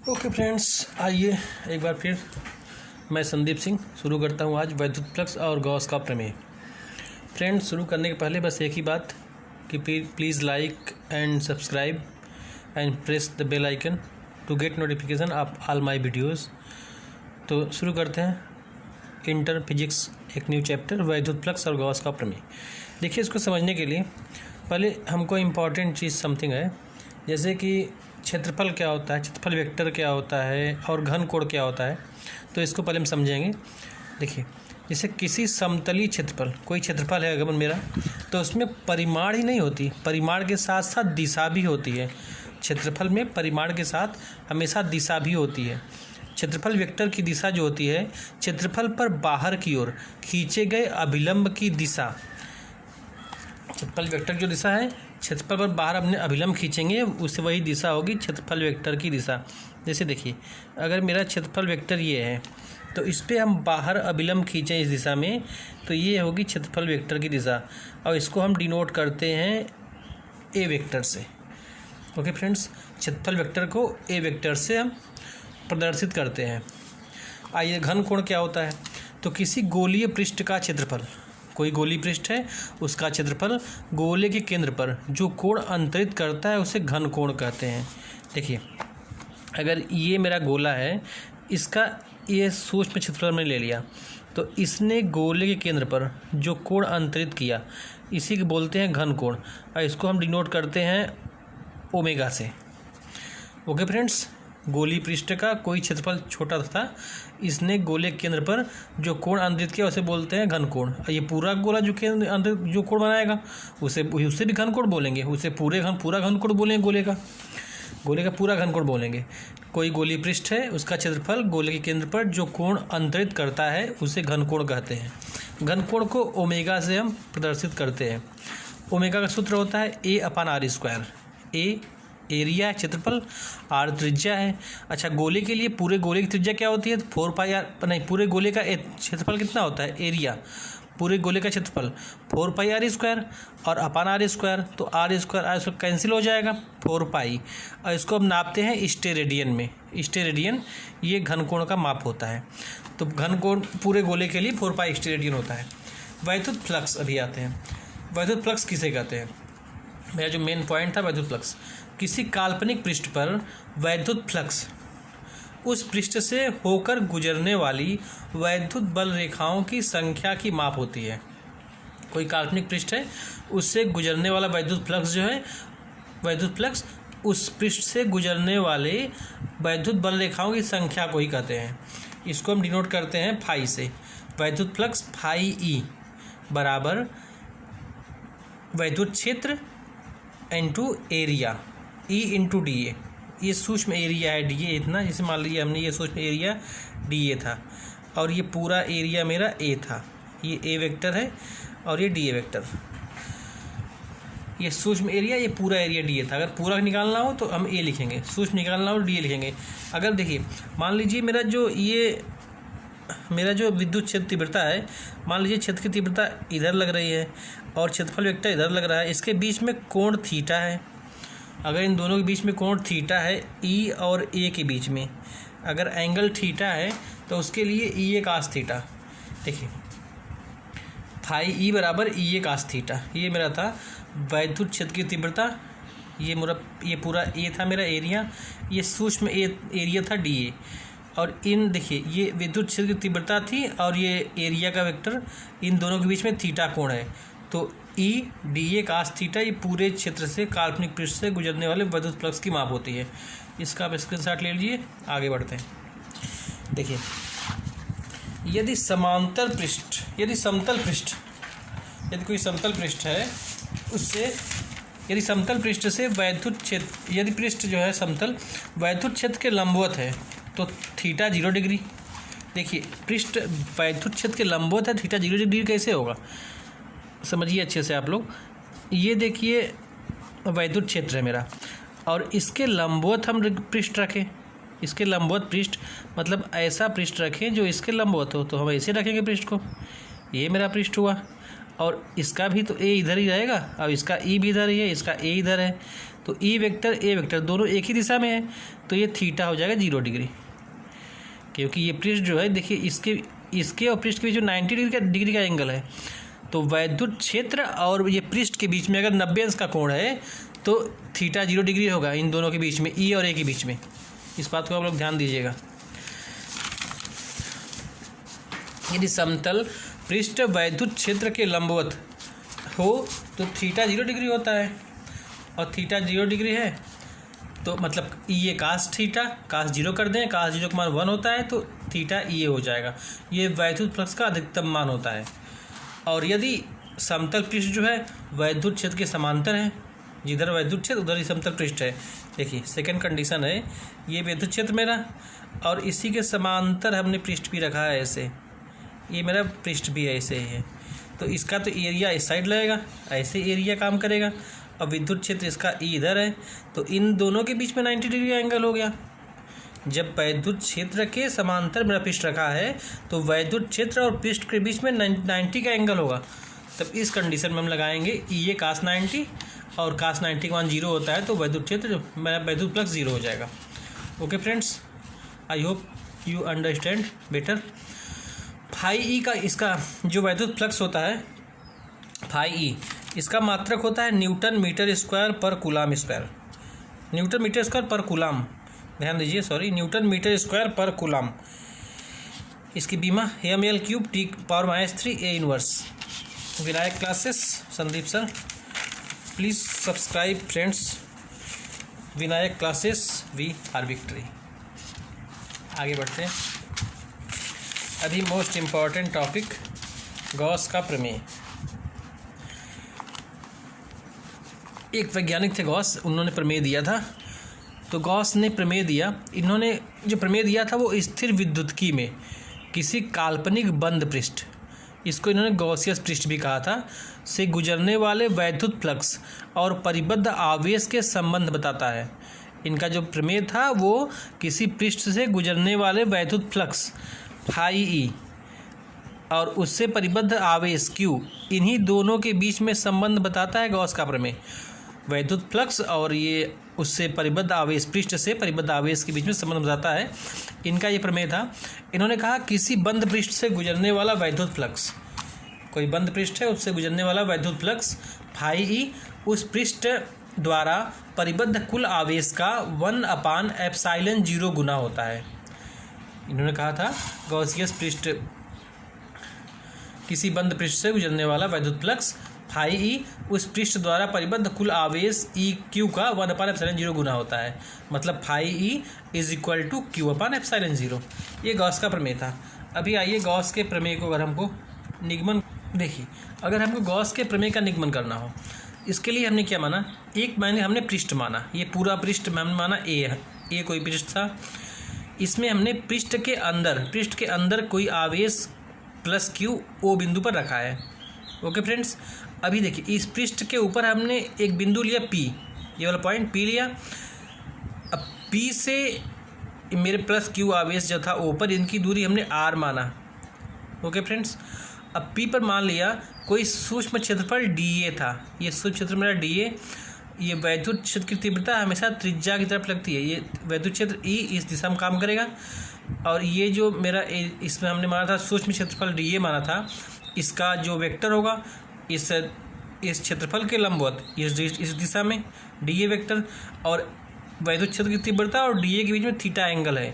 Okay friends, आइए एक बार फिर मैं संदीप सिंह शुरू करता हूँ आज वैद्युत फ्लक्स और गॉस का प्रमेय। फ्रेंड्स, शुरू करने के पहले बस एक ही बात कि please like and subscribe and press the bell icon to get notification of all my videos. तो शुरू करते हैं इंटर फिजिक्स, एक न्यू चैप्टर वैद्युत फ्लक्स और गॉस का प्रमेय। देखिए, इसको समझने के लिए पहले हमको इम्पॉर्टेंट चीज़ समथिंग है, जैसे कि क्षेत्रफल क्या होता है, क्षेत्रफल वेक्टर क्या होता है और घन कोण क्या होता है। तो इसको पहले हम समझेंगे। देखिए, जैसे किसी समतली क्षेत्रफल, कोई क्षेत्रफल है अगर मेरा, तो उसमें परिमाण ही नहीं होती, परिमाण के साथ साथ दिशा भी होती है। क्षेत्रफल में परिमाण के साथ हमेशा दिशा भी होती है। क्षेत्रफल वेक्टर की दिशा जो होती है, क्षेत्रफल पर बाहर की ओर खींचे गए अभिलंब की दिशा, क्षेत्रफल वेक्टर जो दिशा है, क्षेत्रफल पर बाहर अपने अभिलंब खींचेंगे, उससे वही दिशा होगी क्षेत्रफल वेक्टर की दिशा। जैसे देखिए, अगर मेरा क्षेत्रफल वेक्टर ये है, तो इस पर हम बाहर अभिलंब खींचें इस दिशा में, तो ये होगी क्षेत्रफल वेक्टर की दिशा, और इसको हम डिनोट करते हैं ए वेक्टर से। ओके फ्रेंड्स, क्षेत्रफल वेक्टर को ए वेक्टर से हम प्रदर्शित करते हैं। आइए, घन कोण क्या होता है। तो किसी गोलीय पृष्ठ का क्षेत्रफल, कोई गोलीय पृष्ठ है, उसका क्षेत्रफल गोले के केंद्र पर जो कोण अंतरित करता है उसे घन कोण कहते हैं। देखिए, अगर ये मेरा गोला है, इसका ये सूक्ष्म क्षेत्रफल मैंने ले लिया, तो इसने गोले के केंद्र पर जो कोण अंतरित किया, इसी को बोलते हैं घन कोण, और इसको हम डिनोट करते हैं ओमेगा से। ओके फ्रेंड्स, गोलीय पृष्ठ का कोई क्षेत्रफल छोटा था, इसने गोले के केंद्र पर जो कोण अंतरित किया उसे बोलते हैं घन कोण। ये पूरा गोला जो केंद्र अंदर जो कोण बनाएगा उसे भी घन कोण बोलेंगे, उसे पूरा घन कोण बोलेंगे, गोले का पूरा घन कोण बोलेंगे। कोई गोलीय पृष्ठ है, उसका क्षेत्रफल गोले के केंद्र पर जो कोण अंतरित करता है उसे घन कोण कहते हैं। घन कोण को ओमेगा से हम प्रदर्शित करते हैं। ओमेगा का सूत्र होता है A/r²। ए एरिया है, क्षेत्रफल, आर त्रिज्या है। अच्छा, गोले के लिए पूरे गोले की त्रिज्या क्या होती है? 4πr, नहीं, पूरे गोले का क्षेत्रफल कितना होता है? एरिया, पूरे गोले का क्षेत्रफल 4πr² और r², तो r² कैंसिल हो जाएगा, 4π। और इसको हम नापते हैं स्टेरेडियन में। स्टेरेडियन ये घन कोण का माप होता है। तो घन कोण पूरे गोले के लिए 4π स्टेरेडियन होता है। वैद्युत फ्लक्स अभी आते हैं। वैद्युत फ्लक्स किसे कहते हैं? मेरा जो मेन पॉइंट था वैद्युत फ्लक्स, किसी काल्पनिक पृष्ठ पर वैद्युत फ्लक्स उस पृष्ठ से होकर गुजरने वाली वैद्युत बल रेखाओं की संख्या की माप होती है। कोई काल्पनिक पृष्ठ है, उससे गुजरने वाला वैद्युत फ्लक्स जो है, वैद्युत फ्लक्स उस पृष्ठ से गुजरने वाले वैद्युत बल रेखाओं की संख्या को ही कहते हैं। इसको हम डिनोट करते हैं फाई से। वैद्युत फ्लक्स फाई ई बराबर वैद्युत क्षेत्र इंटू एरिया, ई इंटू डी ए। ये सूक्ष्म एरिया है, डी ए इतना, जैसे मान लीजिए हमने ये सूक्ष्म एरिया डी ए था और ये पूरा एरिया मेरा ए था, ये ए वेक्टर है और ये डी ए वेक्टर। ये सूक्ष्म एरिया, ये पूरा एरिया डी ए था। अगर पूरा निकालना हो तो हम ए लिखेंगे, सूक्ष्म निकालना हो डी ए लिखेंगे। अगर देखिए, मान लीजिए मेरा जो विद्युत क्षेत्र तीव्रता है, मान लीजिए क्षेत्र की तीव्रता इधर लग रही है और क्षेत्रफल वेक्टर इधर लग रहा है, इसके बीच में कोण थीटा है। अगर इन दोनों के बीच में कोण थीटा है, ई और ए के बीच में अगर एंगल थीटा है, तो उसके लिए ई ए कास थीटा। देखिए, फाई ई बराबर ई ए कास थीटा। ये मेरा था वैद्युत क्षेत्र की तीव्रता, ये पूरा ए था मेरा एरिया, ये सूक्ष्म एरिया था डी ए। और इन देखिए, ये विद्युत क्षेत्र की तीव्रता थी और ये एरिया का वेक्टर, इन दोनों के बीच में थीटा कोण है, तो E D A cos theta ये पूरे क्षेत्र से, काल्पनिक पृष्ठ से गुजरने वाले वैद्युत फ्लक्स की माप होती है। इसका आप स्क्रीनशॉट ले लीजिए, आगे बढ़ते हैं। देखिए, यदि समतल पृष्ठ, यदि कोई समतल पृष्ठ है, उससे यदि समतल पृष्ठ से वैद्युत क्षेत्र, यदि पृष्ठ जो है समतल वैद्युत क्षेत्र के लंबवत है, तो थीटा 0 डिग्री। देखिए, पृष्ठ वैद्युत क्षेत्र के लंबवत है, थीटा 0 डिग्री कैसे होगा, समझिए अच्छे से आप लोग। ये देखिए, वैद्युत क्षेत्र है मेरा और इसके लंबवत हम पृष्ठ रखें, इसके लंबवत पृष्ठ मतलब ऐसा पृष्ठ रखें जो इसके लंबवत हो, तो हम ऐसे रखेंगे पृष्ठ को। ये मेरा पृष्ठ हुआ और इसका भी तो ए इधर ही रहेगा और इसका ई भी इधर ही है, इसका ए इधर है, तो ई वेक्टर ए वेक्टर दोनों एक ही दिशा में है, तो ये थीटा हो जाएगा 0 डिग्री, क्योंकि ये पृष्ठ जो है देखिए इसके और पृष्ठ के बीच में 90 डिग्री का एंगल है। तो वैद्युत क्षेत्र और ये पृष्ठ के बीच में अगर 90 अंश का कोण है तो थीटा 0 डिग्री होगा इन दोनों के बीच में, ई और ए के बीच में। इस बात को आप लोग ध्यान दीजिएगा। यदि समतल पृष्ठ वैद्युत क्षेत्र के लंबवत हो तो थीटा 0 डिग्री होता है, और थीटा 0 डिग्री है तो मतलब ये कास थीटा, कास 0 कर दें, कास 0 का मान 1 होता है तो थीटा ये हो जाएगा। ये वैद्युत फ्लक्स का अधिकतम मान होता है। और यदि समतल पृष्ठ जो है वैद्युत क्षेत्र के समांतर है, जिधर वैद्युत क्षेत्र उधर ही समतल पृष्ठ है। देखिए सेकंड कंडीशन है, ये वैद्युत क्षेत्र मेरा और इसी के समांतर हमने पृष्ठ भी रखा है ऐसे, ये मेरा पृष्ठ भी ऐसे ही है, तो इसका तो एरिया इस साइड लगेगा, ऐसे एरिया काम करेगा। और विद्युत क्षेत्र इसका ई इधर है, तो इन दोनों के बीच में 90 डिग्री का एंगल हो गया। जब वैद्युत क्षेत्र के समांतर मेरा पृष्ठ रखा है तो वैद्युत क्षेत्र और पृष्ठ के बीच में 90 का एंगल होगा। तब इस कंडीशन में हम लगाएंगे ये कास 90 और कास 90 का मान 0 होता है, तो वैद्युत क्षेत्र मेरा वैद्युत फ्लक्स 0 हो जाएगा। Okay friends, I hope you understand better. Phi E का इसका जो वैद्युत फ्लक्स होता है फाई ई, इसका मात्रक होता है न्यूटन मीटर स्क्वायर पर coulomb square. Newton meter square पर कूलाम, ध्यान दीजिए, सॉरी, न्यूटन मीटर स्क्वायर पर कूलाम। इसकी बीमा ml³ T⁻³ A inverse. Vinayak classes Sandeep sir, please subscribe friends, Vinayak classes, we are victory. आगे बढ़ते हैं। अभी मोस्ट इम्पॉर्टेंट टॉपिक गॉस का प्रमेय। एक वैज्ञानिक थे गॉस, उन्होंने प्रमेय दिया था। तो गॉस ने प्रमेय दिया, इन्होंने जो प्रमेय दिया था वो स्थिर विद्युत्की में किसी काल्पनिक बंद पृष्ठ, इसको इन्होंने गॉसियस पृष्ठ भी कहा था, से गुजरने वाले वैद्युत फ्लक्स और परिबद्ध आवेश के संबंध बताता है। इनका जो प्रमेय था वो किसी पृष्ठ से गुजरने वाले वैद्युत फ्लक्स फाई ई और उससे परिबद्ध आवेश क्यू, इन्हीं दोनों के बीच में संबंध बताता है गॉस का प्रमेय। वैद्युत फ्लक्स और ये उससे परिबद्ध आवेश, पृष्ठ से परिबद्ध आवेश के बीच में संबंध बताता है, इनका ये प्रमेय था। इन्होंने कहा किसी बंद पृष्ठ से गुजरने वाला वैद्युत फ्लक्स, कोई बंद पृष्ठ है उससे गुजरने वाला वैद्युत फ्लक्स फाई ई उस पृष्ठ द्वारा परिबद्ध कुल आवेश का 1/ε0 गुना होता है। इन्होंने कहा था गॉसियस पृष्ठ, किसी बंद पृष्ठ से गुजरने वाला वैद्युत फ्लक्स फाई ई उस पृष्ठ द्वारा परिबद्ध कुल आवेश ई क्यू का 1/ε0 गुना होता है, मतलब phi E is equal to Q/ε0। ये गॉस का प्रमेय था। अभी आइए गॉस के प्रमेय को अगर हमको निगमन, देखिए अगर हमको गॉस के प्रमेय का निगमन करना हो, इसके लिए हमने क्या माना, एक हमने पृष्ठ माना, ये पूरा पृष्ठ हमने माना ए कोई पृष्ठ था, इसमें हमने पृष्ठ के अंदर कोई आवेश प्लस क्यू ओ बिंदु पर रखा है। ओके फ्रेंड्स, अभी देखिए इस पृष्ठ के ऊपर हमने एक बिंदु लिया P, ये वाला पॉइंट P लिया। अब P से मेरे प्लस क्यू आवेश जो था ओ पर, इनकी दूरी हमने R माना। ओके फ्रेंड्स, अब P पर मान लिया कोई सूक्ष्म क्षेत्रफल dA था, ये सूक्ष्म क्षेत्र मेरा dA, ये वैद्युत क्षेत्र की तीव्रता हमेशा त्रिज्या की तरफ लगती है, ये वैद्युत क्षेत्र E इस दिशा में काम करेगा, और ये जो मेरा इसमें हमने माना था सूक्ष्म क्षेत्रफल dA माना था, इसका जो वेक्टर होगा इस क्षेत्रफल के लंबवत इस दिशा में dA वेक्टर, और वैद्युत क्षेत्र की तीव्रता और dA के बीच में थीटा एंगल है।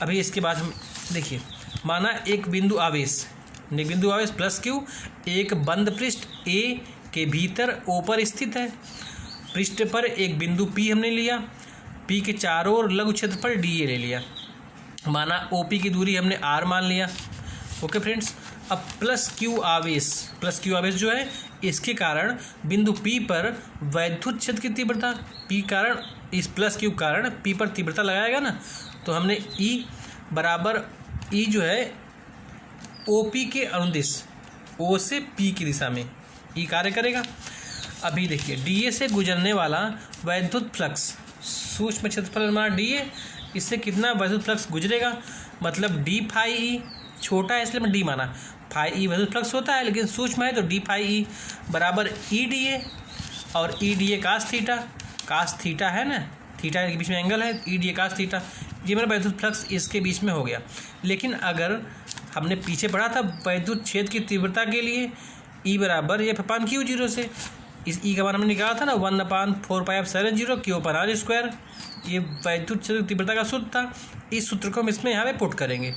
अभी इसके बाद हम देखिए, माना एक बिंदु आवेश प्लस क्यू एक बंद पृष्ठ A के भीतर O पर स्थित है। पृष्ठ पर एक बिंदु P हमने लिया, P के चारों ओर लघु क्षेत्रफल dA ले लिया, माना OP की दूरी हमने R मान लिया। ओके फ्रेंड्स, अब प्लस क्यू आवेश जो है, इसके कारण बिंदु P पर वैद्युत क्षेत्र की तीव्रता P कारण, इस प्लस क्यू कारण P पर तीव्रता लगाएगा ना, तो हमने E जो है OP के अनुदिश, O से P की दिशा में E कार्य करेगा। अभी देखिए dA से गुजरने वाला वैद्युत फ्लक्स, सूक्ष्म क्षेत्रफल हमारा dA, इससे कितना वैद्युत फ्लक्स गुजरेगा, मतलब d फाई ई, छोटा है इसलिए मैं d माना, फाई ई वैद्युत फ्लक्स होता है लेकिन सूक्ष्म है तो d फाई ई बराबर E dA, और E dA cos theta, cos theta है ना, थीटा के बीच में एंगल है, E D A cos theta, ये मेरा वैद्युत फ्लक्स इसके बीच में हो गया। लेकिन अगर हमने पीछे पढ़ा था वैद्युत क्षेत्र की तीव्रता के लिए ई बराबर ये अपान क्यू जीरो से, इस ई का मान हमने निकाला था ना 1/4πε0 Q/r²। ये वैद्युत क्षेत्र की तीव्रता का सूत्र था। इस सूत्र को हम इसमें यहाँ पे पुट करेंगे।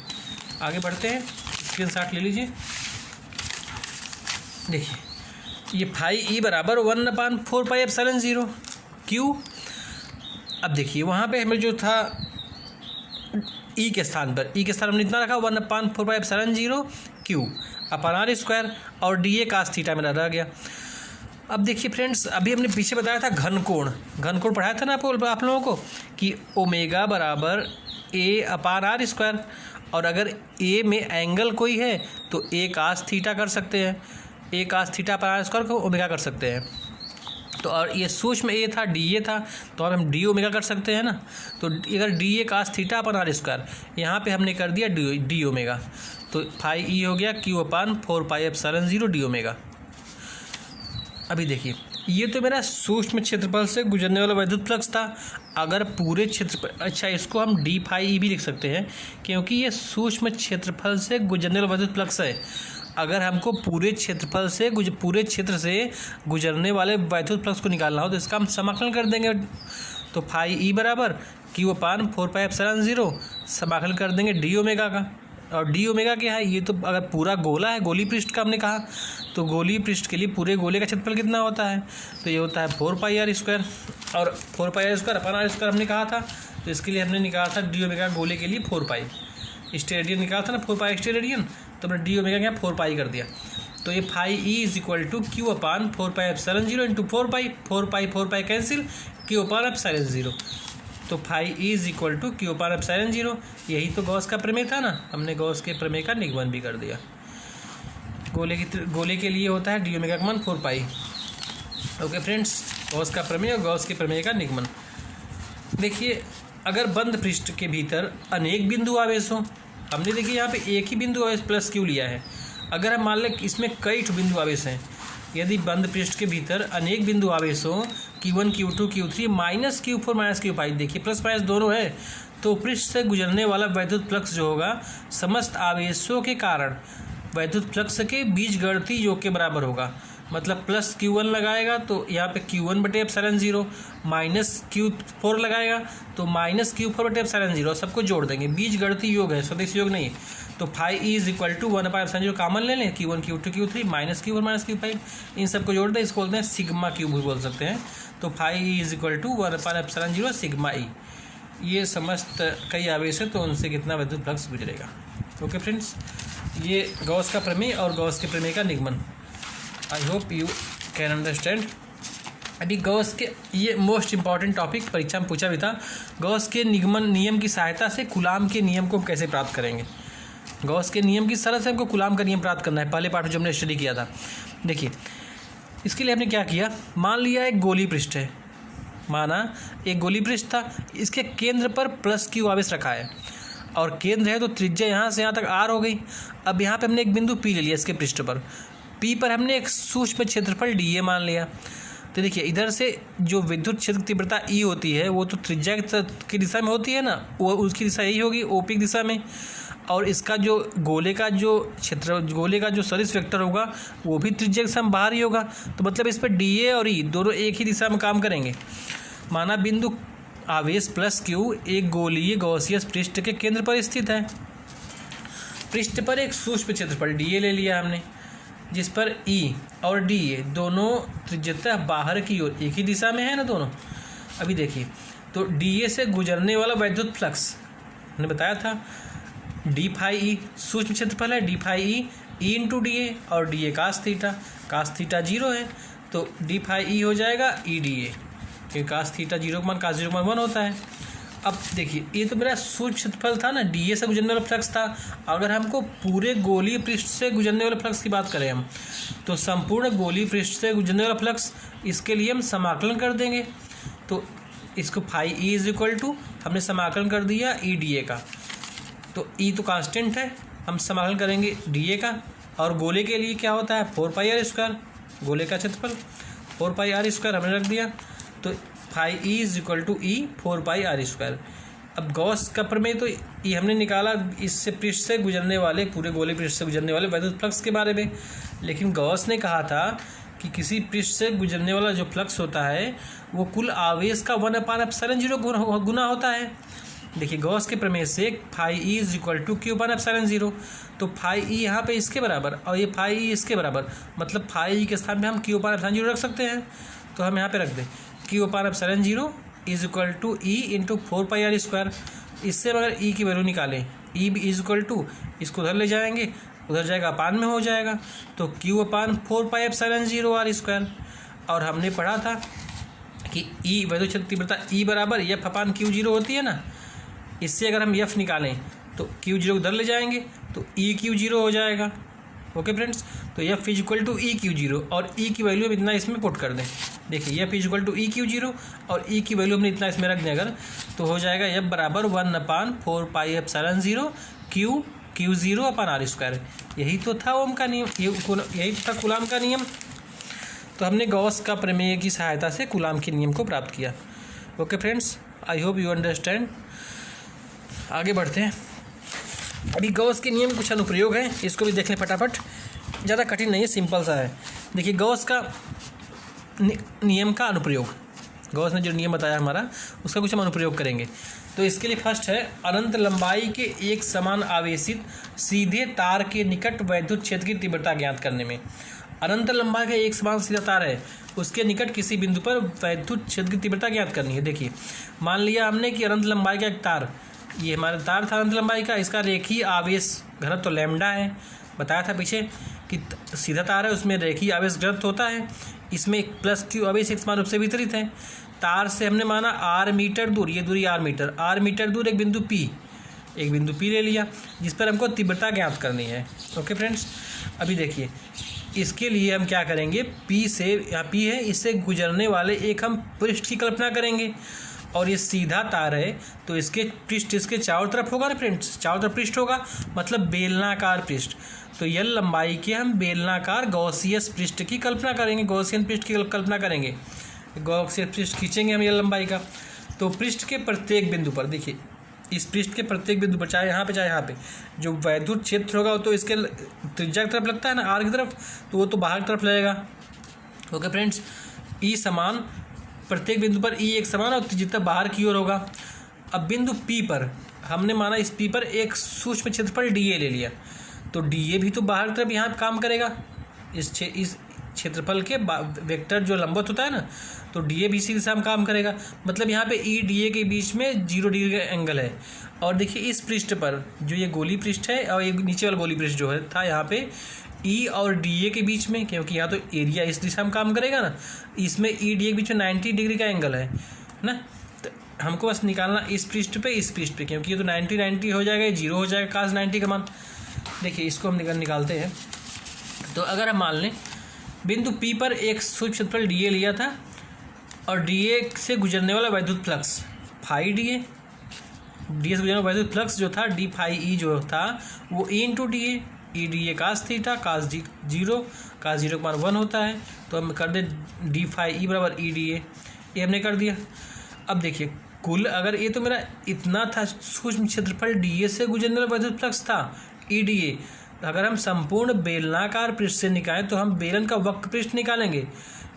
आगे बढ़ते हैं, स्क्रीनशॉट ले लीजिए। देखिए ये फाई ई बराबर 1/4πε0 Q। अब देखिए वहाँ पे हमें जो था ई के स्थान पर, ई के स्थान हमने इतना रखा 1/4πε0 Q/r² और डी ए कास थीटा मेरा रह गया। अब देखिए फ्रेंड्स, अभी हमने पीछे बताया था घनकोण पढ़ाया था ना आप लोगों को कि ओमेगा बराबर A/r², और अगर ए में एंगल कोई है तो ए कास थीटा कर सकते हैं, ए कास थीटा/r² को ओमेगा कर सकते हैं। तो और ये सूक्ष्म ए था, डी ए था, तो अब हम डी ओमेगा कर सकते हैं ना। तो अगर डी ए कास थीटा/r², यहाँ पे हमने कर दिया डी ओमेगा, तो फाई ई हो गया Q/4πε0 डी ओमेगा। अभी देखिए ये तो मेरा सूक्ष्म क्षेत्रफल से गुजरने वाला वैद्युत फ्लक्स था। अगर पूरे क्षेत्रफल, अच्छा इसको हम डी फाई ई भी लिख सकते हैं क्योंकि ये सूक्ष्म क्षेत्रफल से गुजरने वाला वैद्युत फ्लक्स है। अगर हमको पूरे क्षेत्रफल से पूरे क्षेत्र से गुजरने वाले वैद्युत फ्लक्स को निकालना हो तो इसका हम समाकलन कर देंगे। तो फाई ई बराबर Q/4πε0 समाकलन कर देंगे डी ओमेगा का। और डी ओमेगा क्या है, ये तो अगर पूरा गोला है, गोली पृष्ठ का हमने कहा, तो गोली पृष्ठ के लिए पूरे गोले का क्षेत्रफल कितना होता है, तो ये होता है 4πr²। और 4πr² हमने कहा था, तो इसके लिए हमने निकाला था डी ओमेगा गोले के लिए 4π स्टेरेडियन निकाला था ना, 4π स्टेरेडियन, तो हमने डी ओमेगा क्या 4π कर दिया। तो ये phi E is equal to Q/4πε0 into 4π cancel Q/ε0। तो phi E is equal to Q/ε0। यही तो गॉस का प्रमेय था ना, हमने गॉस के प्रमेय का निगमन भी कर दिया। गोले के लिए होता है डी ओमेगा का मान 4π। ओके फ्रेंड्स, गॉस का प्रमेय और गॉस के प्रमेय का निगमन। देखिए अगर बंद पृष्ठ के भीतर अनेक बिंदु आवेश हो, हमने देखिए यहाँ पे एक ही बिंदु आवेश प्लस क्यू लिया है। अगर हम मान लें इसमें कई बिंदु आवेश हैं, यदि बंद पृष्ठ के भीतर अनेक बिंदु आवेश हो Q1 Q2 Q3 -Q4 -Q5, देखिए प्लस माइनस दोनों है, तो पृष्ठ से गुजरने वाला वैद्युत फ्लक्स जो होगा समस्त आवेशों के कारण वैद्युत फ्लक्स के बीजगणितीय योग के बराबर होगा। मतलब प्लस Q1 लगाएगा तो यहाँ पे Q1/ε0, माइनस Q4 लगाएगा तो माइनस Q4/ε0, सबको जोड़ देंगे। बीजगणितीय योग है, सदिश योग नहीं। तो phi E is equal to 1/ε0 common ले लें, Q1 Q2 Q3 -Q4 -Q5, इन सबको जोड़ दें, इसको बोलते हैं सिग्मा क्यू भी बोल सकते हैं। तो phi E is equal to 1/ε0 sigma E. ये समस्त कई आवेश है तो उनसे कितना वैद्युत फ्लक्स गुजरेगा। ओके फ्रेंड्स, ये गॉस का प्रमेय और गॉस के प्रमेय का निगमन। I hope you can understand. अभी गॉस के ये मोस्ट इंपॉर्टेंट टॉपिक परीक्षा में पूछा भी था, गॉस के निगमन नियम की सहायता से कूलाम के नियम को हम कैसे प्राप्त करेंगे। गॉस के नियम की सरल से हमको कूलाम का नियम प्राप्त करना है, पहले पाठ जो हमने स्टडी किया था। देखिए इसके लिए हमने क्या किया, मान लिया एक गोली पृष्ठ है, माना एक गोली पृष्ठ था, इसके केंद्र पर प्लस क्यू आवेश रखा है और केंद्र है तो त्रिज्या यहाँ से यहाँ तक आर हो गई। अब यहाँ पे हमने एक बिंदु पी ले लिया, इसके पृष्ठ पर पी पर हमने एक सूक्ष्म क्षेत्रफल डी ए मान लिया। तो देखिए इधर से जो विद्युत क्षेत्र की तीव्रता ई होती है वो तो त्रिज्या की दिशा में होती है ना, वो उसकी दिशा यही होगी ओपी की दिशा में, और इसका जो गोले का जो सदिश वेक्टर होगा वो भी त्रिज्या की दिशा में बाहर ही होगा। तो मतलब इस पर डी ए और ई दोनों एक ही दिशा में काम करेंगे। माना बिंदु आवेश प्लस क्यू एक गोलीय गॉसियस पृष्ठ के केंद्र पर स्थित है। पृष्ठ पर एक सूक्ष्म क्षेत्रफल डी ए ले लिया हमने, जिस पर ई और डी ए दोनों त्रिज्यतः बाहर की ओर एक ही दिशा में है ना दोनों। अभी देखिए तो डी ए से गुजरने वाला वैद्युत फ्लक्स हमने बताया था डी फाई ई, सूक्ष्म क्षेत्रफल है d phi E into d A, और डी ए कास थीटा 0 है तो डी फाई ई हो जाएगा ई डी ए, क्योंकि कास थीटा 0 का मान कास 0 का मान 1 होता है। अब देखिए ये तो मेरा सूक्ष्म क्षेत्रफल था ना, डी ए से गुजरने वाला फ्लक्स था। अगर हमको पूरे गोलीय पृष्ठ से गुजरने वाले फ्लक्स की बात करें हम, तो संपूर्ण गोलीय पृष्ठ से गुजरने वाला फ्लक्स, इसके लिए हम समाकलन कर देंगे। तो इसको phi E is equal to हमने समाकलन कर दिया ई डी ए का, तो ई तो कांस्टेंट है, हम समाकलन करेंगे डी ए का। और गोले के लिए क्या होता है 4πr², गोले का क्षेत्रफल 4πr² हमने रख दिया। तो phi E is equal to E 4πr²। अब गॉस का प्रमेय तो ये हमने निकाला इससे पृष्ठ से गुजरने वाले, पूरे गोले पृष्ठ से गुजरने वाले वैद्युत फ्लक्स के बारे में, लेकिन गॉस ने कहा था कि किसी पृष्ठ से गुजरने वाला जो फ्लक्स होता है वो कुल आवेश का 1/ε0 गुना होता है। देखिए गॉस के प्रमेय से phi E is equal to Q/ε0, तो फाई ई यहाँ पे इसके बराबर और ये फाई ई इसके बराबर, मतलब फाई ई के स्थान पे हम Q/ε0 रख सकते हैं। तो हम यहाँ पे रख दें Q/ε0 is equal to E into 4πr²। इससे अगर ई की वैल्यू निकालें, ई इज इक्वल टू, इसको उधर ले जाएंगे, उधर जाएगा अपान में हो जाएगा, तो Q/4πε0r²। और हमने पढ़ा था कि ई वैद्युत क्षेत्र तीव्रता ई बराबर F/Q0 होती है ना। इससे अगर हम F निकालें तो Q0 उधर ले जाएंगे तो EQ0 हो जाएगा। ओके फ्रेंड्स, तो F is equal to EQ0 और E की वैल्यू हम इतना इसमें पुट कर दें। देखिए F is equal to EQ0 और E की वैल्यू हमने इतना इसमें रख दें अगर, तो हो जाएगा F बराबर 1/4πε0 Q0/r²। यही तो था ओम का नियम, यही तो था कूलाम का नियम। तो हमने गॉस का प्रमेय की सहायता से कूलाम के नियम को प्राप्त किया। Okay friends, I hope you understand. आगे बढ़ते हैं। अभी गॉस के नियम कुछ अनुप्रयोग हैं, इसको भी देख लें फटाफट, ज़्यादा कठिन नहीं है, सिंपल सा है। देखिए गॉस का नियम का अनुप्रयोग, गॉस ने जो नियम बताया हमारा उसका कुछ हम अनुप्रयोग करेंगे। तो इसके लिए फर्स्ट है अनंत लंबाई के एक समान आवेशित सीधे तार के निकट वैद्युत क्षेत्र की तीव्रता ज्ञात करने में। अनंत लंबाई का एक समान सीधा तार है, उसके निकट किसी बिंदु पर वैद्युत क्षेत्र की तीव्रता ज्ञात करनी है। देखिए मान लिया हमने कि अनंत लंबाई का एक तार, ये हमारा तार था अनंत लंबाई का, इसका रेखीय आवेश घनत्व तो लैम्डा है, बताया था पीछे कि सीधा तार है उसमें रेखीय आवेश घनत्व होता है, इसमें प्लस Q आवेश एक समान रूप से वितरित है। तार से हमने माना r मीटर दूर, ये दूरी r मीटर दूर एक बिंदु P ले लिया जिस पर हमको तीव्रता ज्ञात करनी है। ओके फ्रेंड्स, अभी देखिए इसके लिए हम क्या करेंगे, P से, यहाँ P है, इससे गुजरने वाले एक हम पृष्ठ की कल्पना करेंगे और ये सीधा तार है तो इसके पृष्ठ इसके चारों तरफ होगा ना फ्रेंड्स, चारों तरफ पृष्ठ होगा, मतलब बेलनाकार पृष्ठ। तो L लंबाई के हम बेलनाकार गॉसियस पृष्ठ की कल्पना करेंगे, गॉसियन पृष्ठ की कल्पना करेंगे, गॉसियस पृष्ठ खींचेंगे हम L लंबाई का। तो पृष्ठ के प्रत्येक बिंदु पर, देखिए इस पृष्ठ के प्रत्येक बिंदु पर, चाहे यहाँ पे चाहे यहाँ पे, जो वैद्युत क्षेत्र होगा तो इसके त्रिज्या की तरफ लगता है ना, r की तरफ, तो वो तो बाहर की तरफ लगेगा। ओके फ्रेंड्स, E समान, प्रत्येक बिंदु पर E एक समान और जितना बाहर की ओर होगा। अब बिंदु P पर हमने माना इस P पर एक सूक्ष्म क्षेत्रफल dA ले लिया, तो dA भी तो बाहर की तरफ यहाँ काम करेगा, इस क्षेत्रफल के वेक्टर जो लंबवत होता है ना, तो dA भी इसी दिशा में काम करेगा, मतलब यहाँ पे E dA के बीच में 0 डिग्री का एंगल है। और देखिए इस पृष्ठ पर जो ये गोली पृष्ठ है और ये नीचे वाला गोली पृष्ठ जो है था यहाँ पे E और dA के बीच में, क्योंकि यहाँ तो एरिया इस दिशा में काम करेगा ना, इसमें E dA के बीच में 90 डिग्री का एंगल है ना। तो हमको बस निकालना इस पृष्ठ पे, इस पृष्ठ पे, क्योंकि ये तो 90 हो जाएगा, 0 हो जाएगा cos 90 का मान। देखिए इसको हम निकालते हैं। तो अगर हम मान लें बिंदु P पर एक सूक्ष्म क्षेत्रफल dA लिया था और dA से गुजरने वाला वैद्युत फ्लक्स फाई dA से गुजरने वाला वैद्युत फ्लक्स जो था d फाई E जो था वो E into dA, E dA cos theta, cos 0 का मान 1 होता है। तो हम कर दे d फाई E बराबर E dA, ये हमने कर दिया। अब देखिए कुल, अगर ये तो मेरा इतना था सूक्ष्म क्षेत्रफल dA से गुजरने वाला वैद्युत फ्लक्स था E dA, अगर हम संपूर्ण बेलनाकार पृष्ठ से निकालें तो हम बेलन का वक्र पृष्ठ निकालेंगे,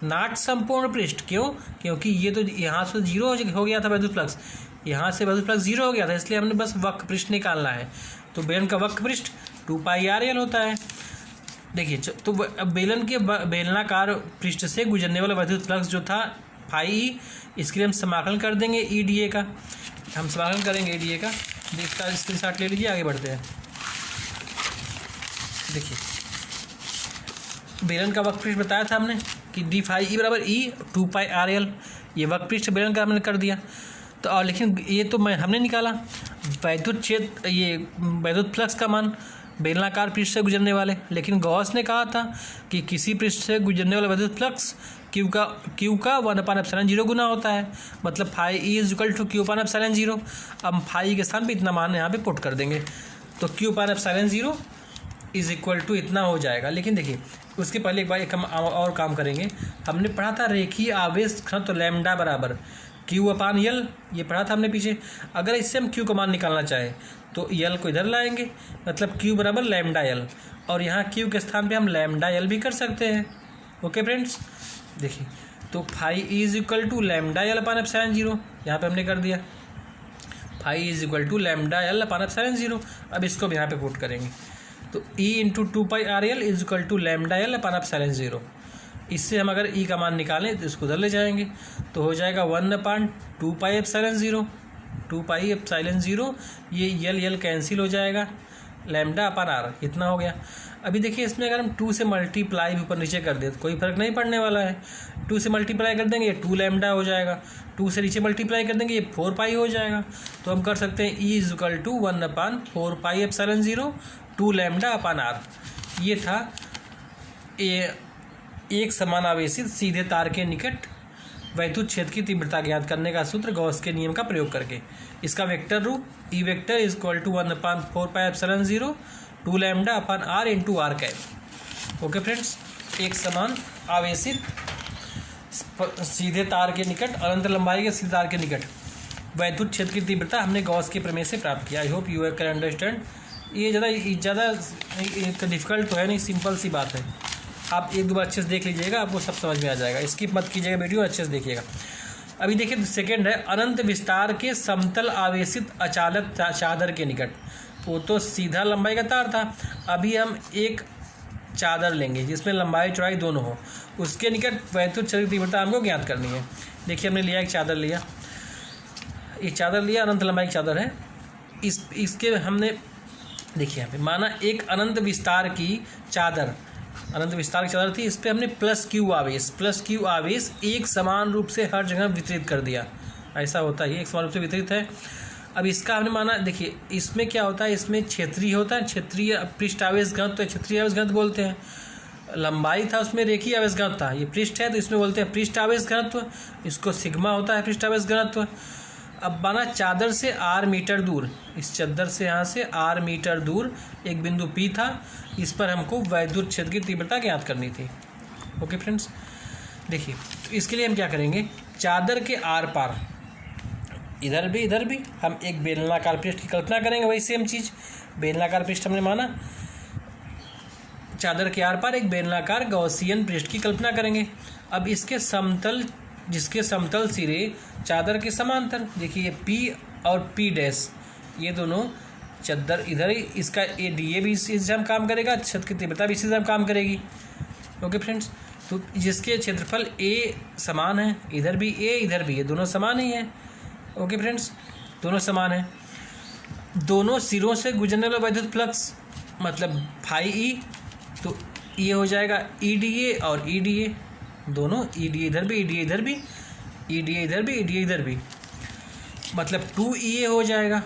नाट संपूर्ण पृष्ठ। क्यों? क्योंकि ये तो यहाँ से 0 हो गया था वैद्युत फ्लक्स, यहाँ से वैद्युत फ्लक्स 0 हो गया था, इसलिए हमने बस वक्र पृष्ठ निकालना है। तो बेलन का वक्र पृष्ठ 2πrl होता है। देखिए तो बेलन के बेलनाकार पृष्ठ से गुजरने वाला वैद्युत फ्लक्स जो था फाई E, इसके लिए हम समाकलन कर देंगे E dA का, हम समाकलन करेंगे E dA का। इसका स्क्रीनशॉट ले लीजिए, आगे बढ़ते हैं। देखिए बेलन का वक्र पृष्ठ बताया था हमने कि d फाई E बराबर E 2πrl, ये वक्र पृष्ठ बेलन का हमने कर दिया। तो और लेकिन ये तो हमने निकाला वैद्युत क्षेत्र, ये वैद्युत फ्लक्स का मान बेलनाकार पृष्ठ से गुजरने वाले, लेकिन गॉस ने कहा था कि किसी पृष्ठ से गुजरने वाला वैद्युत फ्लक्स Q का 1/ε0 गुना होता है, मतलब phi E is equal to Q/ε0। अब फाई के स्थान पे इतना मान यहाँ पे पुट कर देंगे, तो Q/ε0 इज इक्वल टू इतना हो जाएगा। लेकिन देखिए उसके पहले एक बार एक हम और काम करेंगे। हमने पढ़ा था रेखीय आवेश घनत्व तो लैम्डा बराबर क्यू अपान यल, ये पढ़ा था हमने पीछे। अगर इससे हम क्यू का मान निकालना चाहें तो यल को इधर लाएंगे, मतलब क्यू बराबर लैम्डा यल, और यहाँ क्यू के स्थान पे हम लैम्डा यल भी कर सकते हैं। ओके फ्रेंड्स, देखिए तो phi is equal to lambda L upon epsilon 0, यहाँ पे हमने कर दिया phi is equal to lambda L upon epsilon 0। अब इसको हम यहाँ पे पुट करेंगे तो E into 2πr_L is equal to lambda L upon epsilon 0। इससे हम अगर ई का मान निकालें तो इसको उधर ले जाएंगे तो हो जाएगा 1/2πε0, 2πε0, ये यल यल कैंसिल हो जाएगा, लैम्डा अपान आर इतना हो गया। अभी देखिए इसमें अगर हम 2 से मल्टीप्लाई भी ऊपर नीचे कर दें तो कोई फर्क नहीं पड़ने वाला है। 2 से मल्टीप्लाई कर देंगे ये 2 लैम्डा हो जाएगा, 2 से नीचे मल्टीप्लाई कर देंगे ये 4π हो जाएगा। तो हम कर सकते हैं E is equal to 1/4πε0 2 lambda upon R. ये था एक समान आवेशित सीधे तार के निकट वैद्युत क्षेत्र की तीव्रता ज्ञात करने का सूत्र गॉस के नियम का प्रयोग करके। इसका वेक्टर रूप E vector is equal to 1/4πε0 2 lambda upon R into R cap. Okay friends, एक समान आवेशित सीधे तार के निकट, अनंत लंबाई के सीधे तार के निकट वैद्युत क्षेत्र की तीव्रता हमने गॉस के प्रमेय से प्राप्त किया। आई होप यू कैन अंडरस्टैंड। ये ज़्यादा डिफिकल्ट तो है नहीं, सिंपल सी बात है। आप एक दो बार अच्छे से देख लीजिएगा, आपको सब समझ में आ जाएगा। स्किप मत कीजिएगा वीडियो, अच्छे से देखिएगा। अभी देखिए सेकंड है अनंत विस्तार के समतल आवेशित अचालक चादर के निकट। वो तो सीधा लंबाई का तार था, अभी हम एक चादर लेंगे जिसमें लंबाई चौड़ाई दोनों हो, उसके निकट वैद्युत क्षेत्र की तीव्रता हमको ज्ञात करनी है। देखिए हमने लिया एक चादर लिया, एक चादर लिया, अनंत लंबाई की चादर है। इसके हमने देखिए यहाँ पे माना एक अनंत विस्तार की चादर, अनंत विस्तार की चादर थी, इस पर हमने प्लस क्यू आवेश एक समान रूप से हर जगह वितरित कर दिया। ऐसा होता है, एक समान रूप से वितरित है। अब इसका हमने माना, देखिए इसमें क्या होता है, इसमें क्षेत्रीय होता है, क्षेत्रीय पृष्ठ आवेश घनत्व, तो क्षेत्रीय आवेश घनत्व बोलते हैं। लंबाई था उसमें रेखीय आवेश घनत्व था, ये पृष्ठ है तो इसमें बोलते हैं पृष्ठ आवेश घनत्व, इसको सिग्मा होता है पृष्ठ आवेश घनत्व। अब माना चादर से आर मीटर दूर, इस चादर से यहाँ से आर मीटर दूर एक बिंदु P था, इस पर हमको वैद्युत क्षेत्र की तीव्रता ज्ञात करनी थी। ओके फ्रेंड्स, देखिए तो इसके लिए हम क्या करेंगे, चादर के आर पार इधर भी हम एक बेलनाकार पृष्ठ की कल्पना करेंगे। वही सेम चीज़, बेलनाकार पृष्ठ हमने माना, चादर के आर पार एक बेलनाकार गॉसियन पृष्ठ की कल्पना करेंगे। अब इसके समतल, जिसके समतल सिरे चादर के समांतर, देखिए P और P डैश, ये दोनों चादर इधर ही, इसका ये भी इसी से हम काम करेगा, छत की तीव्रता भी इसी से हम काम करेगी। ओके फ्रेंड्स, तो जिसके क्षेत्रफल A समान है, इधर भी A इधर भी, ये दोनों समान ही हैं। ओके फ्रेंड्स, दोनों समान हैं। दोनों सिरों से गुजरने वाला वैद्युत फ्लक्स मतलब फाई ई, तो ये हो जाएगा EDA और EDA, दोनों EDA इधर भी, EDA इधर भी, EDA इधर भी, EDA इधर भी, मतलब 2EA हो जाएगा।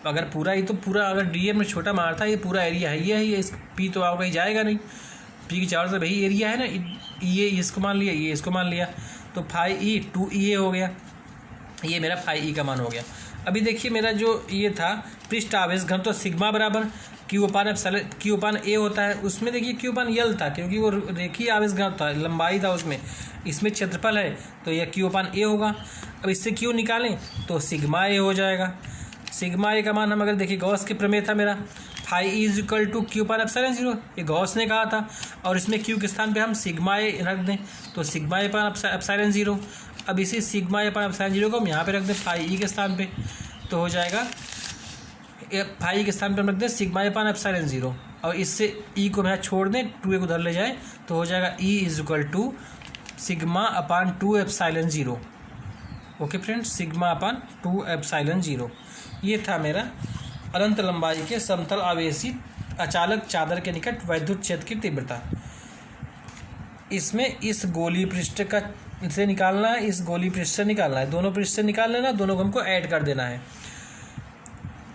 अगर पूरा ही तो पूरा, अगर DA में छोटा मारता है, ये पूरा एरिया है, ये है, ये इस P तो आप कहीं जाएगा नहीं, P की चारों तरफ यही एरिया है ना, ये इसको मान लिया, ये इसको मान लिया, तो फाई ई 2EA हो गया, ये मेरा फाई ई का मान हो गया। अभी देखिए मेरा जो ये था पृष्ठ आवेश घनत्व, तो सिग्मा बराबर Q अपान A होता है, उसमें देखिए Q अपान L था क्योंकि वो रेखीय आवेश घनत्व था, लंबाई था उसमें, इसमें क्षेत्रफल है तो यह Q अपान A होगा। अब इससे Q निकालें तो सिग्मा A हो जाएगा। सिग्मा A का मान हम अगर देखिए, गॉस के प्रमेय था मेरा, phi is equal to Q upon epsilon 0, ये गॉस ने कहा था, और इसमें Q के स्थान पे हम सिग्मा A रख दें तो सिग्मा A अपान एप्सिलॉन 0। अब इसी सिग्मा A अपान एप्सिलॉन 0 को हम यहाँ पे रख दें फाई ई के स्थान पे, तो हो जाएगा फाई के स्थान पर हम रख दें सिग्मा A अपान एप्सिलॉन 0, और इससे ई को यहाँ छोड़ दें, 2A को उधर ले जाएं तो हो जाएगा E is equal to sigma upon 2 epsilon 0। Okay friends, sigma upon 2 epsilon 0। ये था मेरा अनंत लंबाई के समतल आवेशित अचालक चादर के निकट वैद्युत क्षेत्र की तीव्रता। इसमें इस गोली पृष्ठ का से निकालना है, इस गोली पृष्ठ से निकालना है, दोनों पृष्ठ से निकाल लेना, दोनों को हमको ऐड कर देना है।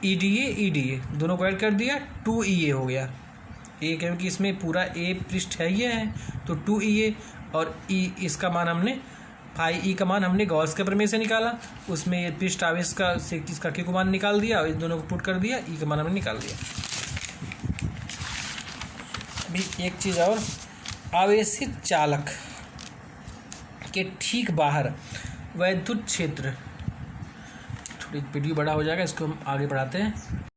EDA दोनों को ऐड कर दिया, 2EA हो गया। ए क्योंकि इसमें पूरा A पृष्ठ है, ये है तो 2EA, और E इसका मान हमने फाई ई का मान हमने गॉस के प्रमेय से निकाला, उसमें ये पृष्ठ आवेश का इसका Q का मान निकाल दिया और इन दोनों को पुट कर दिया, E का मान हमने निकाल दिया। अभी एक चीज़ और, आवेशित चालक के ठीक बाहर वैद्युत क्षेत्र। थोड़ी वीडियो बड़ा हो जाएगा, इसको हम आगे बढ़ाते हैं।